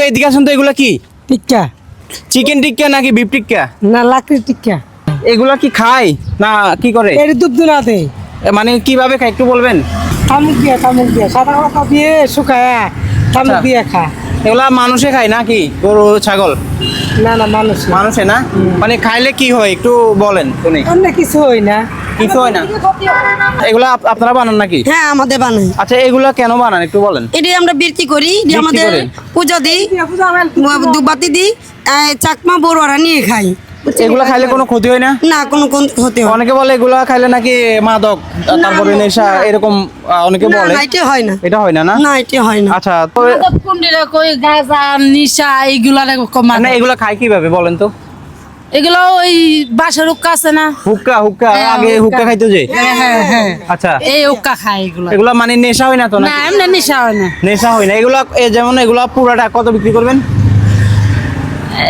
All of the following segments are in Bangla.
এদিকে আসুন তো, এগুলা কি? টিক্কা চিকেন টিক্কা নাকি বিফ টিক্কা? না লাকড়ি টিক্কা। এগুলা কি খায় না কি করে? এর দুধ দুলাতে মানে কিভাবে খায় একটু বলবেন? কামুক দিয়ে সাদা কথা দিয়ে শুকায় কামুক দিয়ে খা। এগুলা মানুষে খায় নাকি গরু ছাগল? না না মানুষ মানুষে না, মানে খাইলে কি হয় একটু বলেন শুনি। অন্য কিছু হই না। কিছু হয় না। এগুলা আপনারা বানান নাকি? হ্যাঁ আমাদের বানাই। আচ্ছা এগুলা কেন বানান একটু বলেন। এটি আমরা বিক্রি করি, এটি বিক্রি আমাদের করেন? পূজা দিই, দুবাতি দিই, চাকমা বড়রা নিয়ে খাই। এগুলা খাইলে কোনো ক্ষতি হয় না? না কোনো হতে হয় অনেকে বলে এগুলা খাইলে নাকি মাদক, তারপরে নেশা, এরকম অনেকে না, বলে। না, এটা হয় না। এটা হয় না না? না এটা হয় না। আচ্ছা কুন্ডিরা কই গাঁজা নিশা এইগুলা কমা না, এগুলা খায় কিভাবে বলেন তো? এগুলো ওই বাসার উক্কা আছে না, হুক্কা হুক্কা হ্যাঁ, আগে হুক্কা খাইতো যে। হ্যাঁ আচ্ছা এই উক্কা খায় এগুলো। এগুলা মানে নেশা হয় না তো? না এমনি নেশা হয় না। নেশা হয় না এগুলা। যেমন এগুলা পুরাটা কত বিক্রি করবেন?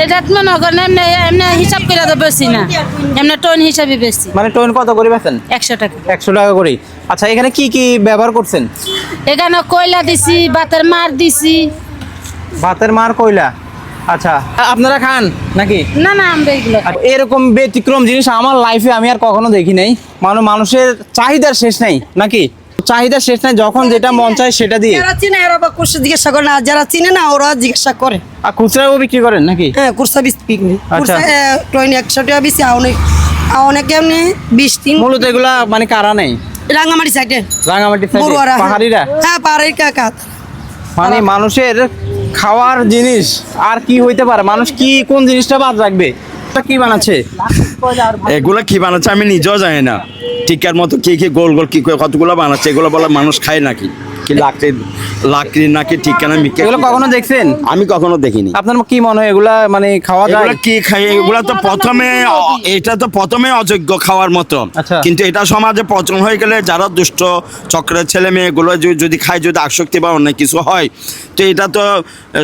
এটা মনে করেন এমনি এমনি হিসাব করে তো বেশি না, এমনি টন হিসাবে বেশি। মানে টন কত করে বেচেন? 100 টাকা। 100 টাকা করে। আচ্ছা এখানে কি কি ব্যবহার করছেন? এখানে কয়লা দিছি, বাতের মার দিছি। ভাতের মার, কয়লা। আচ্ছা আপনারা খান নাকি? না না আমরা এগুলো আর এরকম ব্যতিক্রম জিনিস আমার লাইফে আমি আর কখনো দেখি নাই। মানুষের চাহিদার শেষ নাই নাকি? চাহিদার শেষ নাই, যখন যেটা মন চায় সেটা দিয়ে। যারা চিনে এরা বা কোর্সে জিজ্ঞাসা করে না, আর যারা চিনে না ওরা জিজ্ঞাসা করে। আর খুচরাও বিক্রি করেন নাকি? হ্যাঁ কোর্সা বিক্রি করি। আচ্ছা। কোর্সা 100 টাকা বেশি, অনেকে এমনি 20 মূলত এগুলা মানে কারা নেই? রাঙামাটি সাইডে রাঙামাটি বড়ুয়ারা, পাহাড়িরা। হ্যাঁ পাহাড়ির কাকা। মানে মানুষের খাওয়ার জিনিস আর কি হইতে পারে? মানুষ কি কোন জিনিসটা বাদ রাখবে? এটা কি বানাচ্ছে? এগুলো কি বানাচ্ছে আমি নিজেও জানি না। টিকার মতো কি কি গোল গোল কি কতগুলো বানাচ্ছে, এগুলো বলে মানুষ খায় নাকি? কি লাকড়ি নাকি টিকা না মিকে? এগুলো কখনো দেখছেন? আমি কখনো দেখিনি। আপনার কি মনে হয় এগুলা মানে খাওয়া যায়? এগুলো কি খাই? এগুলো তো প্রথমে অযোগ্য খাওয়ার মতো। আচ্ছা। কিন্তু এটা সমাজে পচন হয়ে গেলে যারা দুষ্ট চক্রের ছেলে মেয়ে এগুলো যদি খায়, যদি আসক্তি বা অন্যায় কিছু হয়, তো এটা তো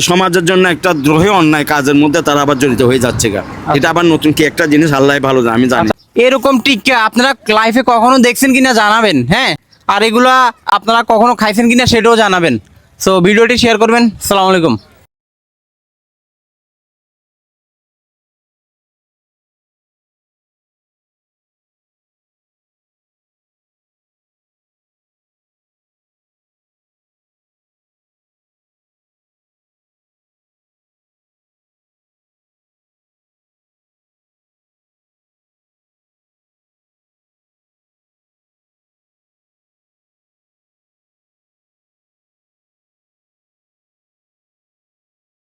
সমাজের জন্য একটা দ্রোহী অন্যায় কাজের মধ্যে তারা আবার জড়িত হয়ে যাচ্ছে গা। এটা আবার নতুন কি একটা জিনিস, আল্লাহ ভালো জানে, আমি জানি। এরকম টিক্কা আপনারা লাইফে কখনো দেখছেন কিনা জানাবেন, হ্যাঁ। আর এগুলা আপনারা কখনো খাইছেন কিনা সেটাও জানাবেন। সো ভিডিওটি শেয়ার করবেন। আসসালামু আলাইকুম।